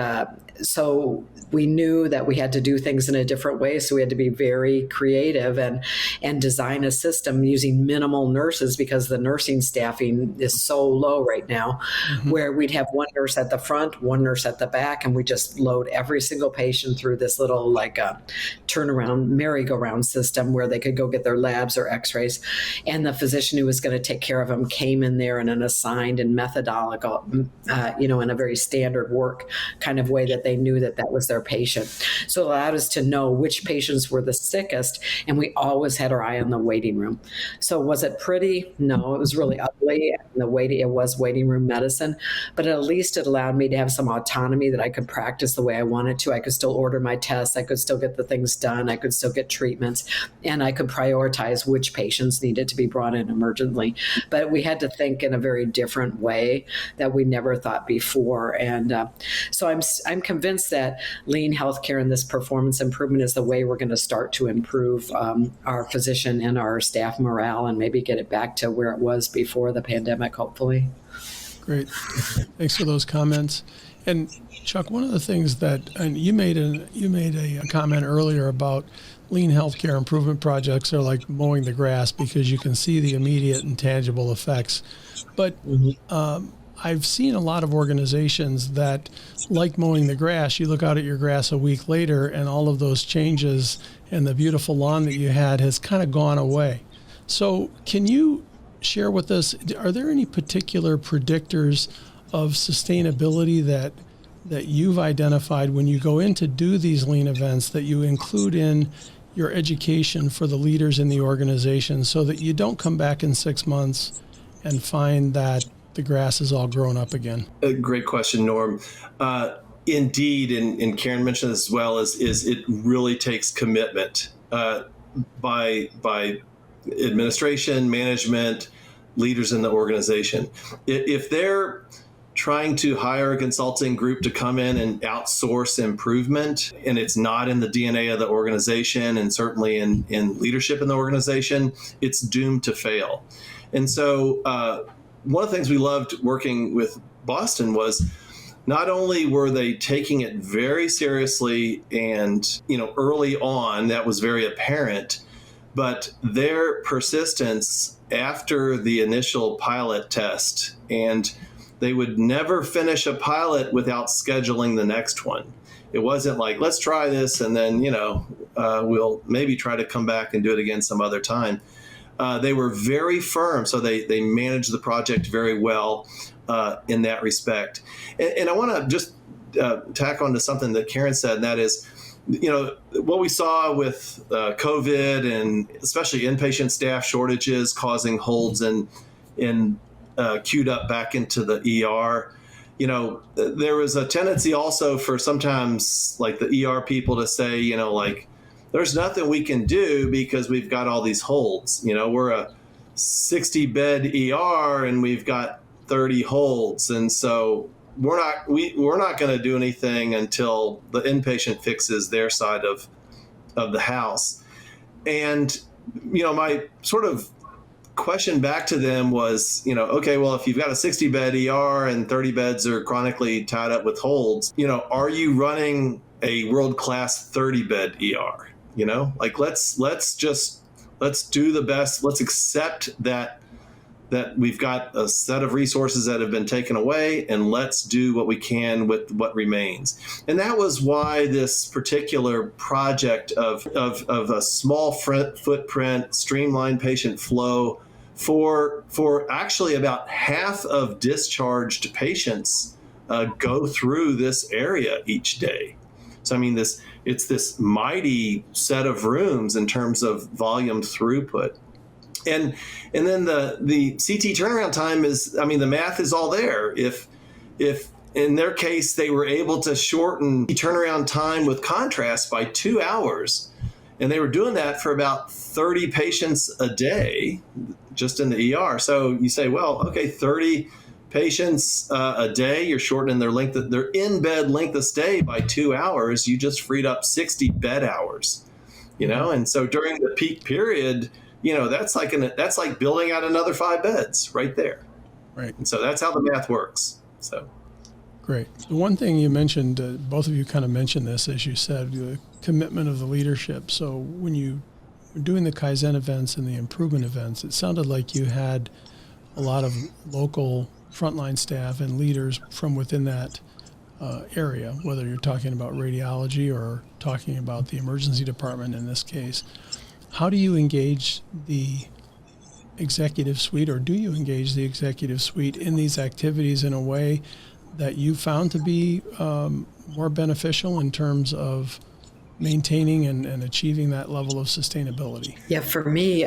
so we knew that we had to do things in a different way. So we had to be very creative and design a system using minimal nurses, because the nursing staffing is so low right now, where we'd have one nurse at the front, one nurse at the back, and we just load every single patient through this little like a turnaround merry-go-round system where they could go get their labs or x-rays. And the physician who was going to take care of them came in there in an assigned and methodological, in a very standard work kind of way that they knew that was their patient. So it allowed us to know which patients were the sickest, and we always had our eye on the waiting room. So was it pretty? No, it was really ugly. It was waiting room medicine, but at least it allowed me to have some autonomy that I could practice the way I wanted to. I could still order my tests. I could still get the things done. I could still get treatments, and I could prioritize which patients needed to be brought in emergently. But we had to think in a very different way that we never thought before. And so I'm convinced that lean healthcare and this performance improvement is the way we're going to start to improve our physician and our staff morale, and maybe get it back to where it was before the pandemic, hopefully. Great. Thanks for those comments. And Chuck, one of the things that, and you made a comment earlier about lean healthcare improvement projects are like mowing the grass because you can see the immediate and tangible effects. But I've seen a lot of organizations that, like mowing the grass, you look out at your grass a week later and all of those changes and the beautiful lawn that you had has kind of gone away. So can you share with us, are there any particular predictors of sustainability that you've identified when you go in to do these lean events that you include in your education for the leaders in the organization, so that you don't come back in 6 months and find that the grass is all grown up again? A great question, Norm. Indeed, and Karen mentioned this as well, is it really takes commitment by administration, management, leaders in the organization. If they're trying to hire a consulting group to come in and outsource improvement, and it's not in the DNA of the organization and certainly in leadership in the organization, it's doomed to fail. And so one of the things we loved working with Boston was not only were they taking it very seriously and, early on, that was very apparent, but their persistence after the initial pilot test, and they would never finish a pilot without scheduling the next one. It wasn't like, let's try this and then, we'll maybe try to come back and do it again some other time. They were very firm, so they managed the project very well in that respect. And I want to just tack on to something that Karen said, and that is, what we saw with COVID and especially inpatient staff shortages causing holds and queued up back into the ER. There was a tendency also for sometimes like the ER people to say, there's nothing we can do because we've got all these holds. We're a 60-bed ER and we've got 30 holds, and so we're not going to do anything until the inpatient fixes their side of the house. And my sort of question back to them was, okay, well, if you've got a 60-bed ER and 30 beds are chronically tied up with holds, are you running a world-class 30-bed ER? Let's do the best. Let's accept that we've got a set of resources that have been taken away, and let's do what we can with what remains. And that was why this particular project of a small footprint, streamlined patient flow for actually about half of discharged patients go through this area each day. So, it's this mighty set of rooms in terms of volume throughput. And then the CT turnaround time is, the math is all there. If in their case, they were able to shorten the turnaround time with contrast by 2 hours, and they were doing that for about 30 patients a day just in the ER. So you say, well, okay, 30 patients a day, you're shortening their in-bed length of stay by 2 hours. You just freed up 60 bed hours, and so during the peak period, that's like building out another 5 beds right there. Right. And so that's how the math works. So. Great. The one thing you mentioned, both of you kind of mentioned this, as you said, the commitment of the leadership. So when you were doing the Kaizen events and the improvement events, it sounded like you had a lot of local frontline staff and leaders from within that area, whether you're talking about radiology or talking about the emergency department in this case. How do you engage the executive suite, or do you engage the executive suite in these activities in a way that you found to be more beneficial in terms of maintaining and achieving that level of sustainability? Yeah, for me,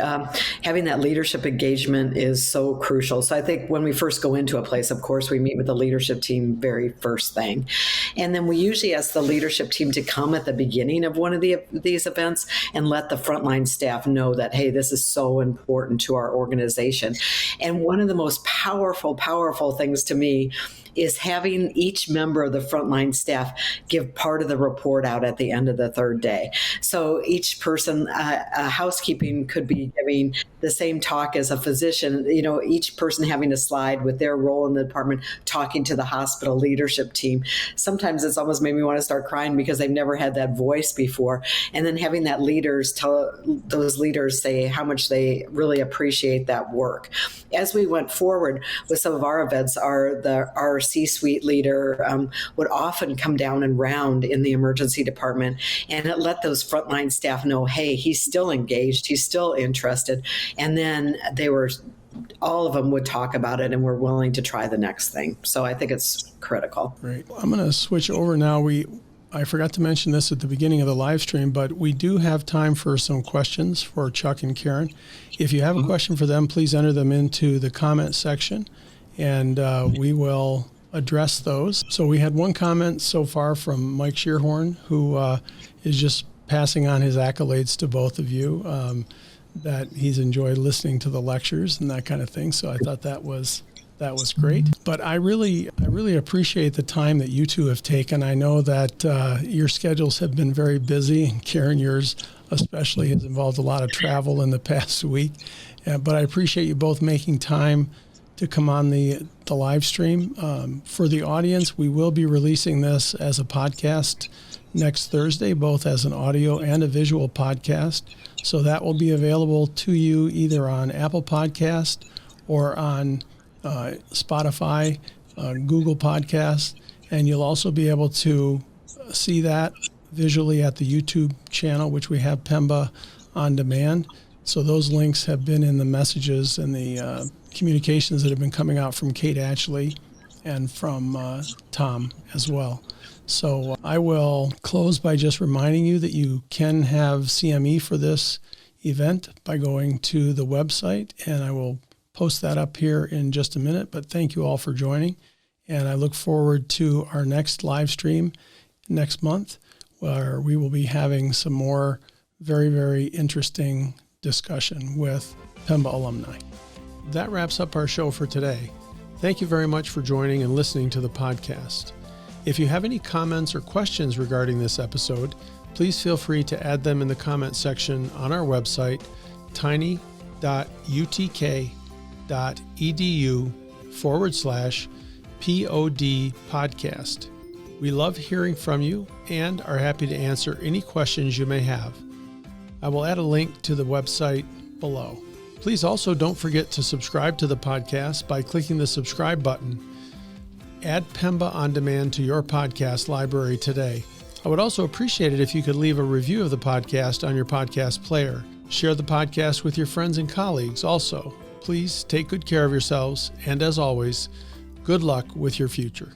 having that leadership engagement is so crucial. So I think when we first go into a place, of course, we meet with the leadership team very first thing. And then we usually ask the leadership team to come at the beginning of one of these events and let the frontline staff know that, hey, this is so important to our organization. And one of the most powerful things to me is having each member of the frontline staff give part of the report out at the end of the third day. So each person, housekeeping could be giving the same talk as a physician, each person having a slide with their role in the department, talking to the hospital leadership team. Sometimes it's almost made me want to start crying because they've never had that voice before. And then having that leaders tell those leaders say how much they really appreciate that work. As we went forward with some of our events, our C-suite leader would often come down and round in the emergency department, and it let those frontline staff know, hey, he's still engaged, he's still interested. And then they were all of them would talk about it and were willing to try the next thing. So I think it's critical. Great. I'm going to switch over now. I forgot to mention this at the beginning of the live stream, but we do have time for some questions for Chuck and Karen. If you have a question for them, please enter them into the comment section, and we will address those. So we had one comment so far from Mike Shearhorn, who is just passing on his accolades to both of you, that he's enjoyed listening to the lectures and that kind of thing. So I thought that was great. But I really appreciate the time that you two have taken. I know that your schedules have been very busy, and Karen, yours especially has involved a lot of travel in the past week. But I appreciate you both making time to come on the live stream. For the audience, we will be releasing this as a podcast next Thursday, both as an audio and a visual podcast. So that will be available to you either on Apple Podcast or on Spotify, Google Podcast, and you'll also be able to see that visually at the YouTube channel, which we have Pemba on demand. So those links have been in the messages and the communications that have been coming out from Kate Ashley and from Tom as well. So I will close by just reminding you that you can have CME for this event by going to the website, and I will post that up here in just a minute. But thank you all for joining, and I look forward to our next live stream next month, where we will be having some more very, very interesting discussion with Pemba alumni. That wraps up our show for today. Thank you very much for joining and listening to the podcast. If you have any comments or questions regarding this episode, please feel free to add them in the comment section on our website, tiny.utk.edu/POD podcast. We love hearing from you and are happy to answer any questions you may have. I will add a link to the website below. Please also don't forget to subscribe to the podcast by clicking the subscribe button. Add Pemba On Demand to your podcast library today. I would also appreciate it if you could leave a review of the podcast on your podcast player. Share the podcast with your friends and colleagues also. Please take good care of yourselves, and as always, good luck with your future.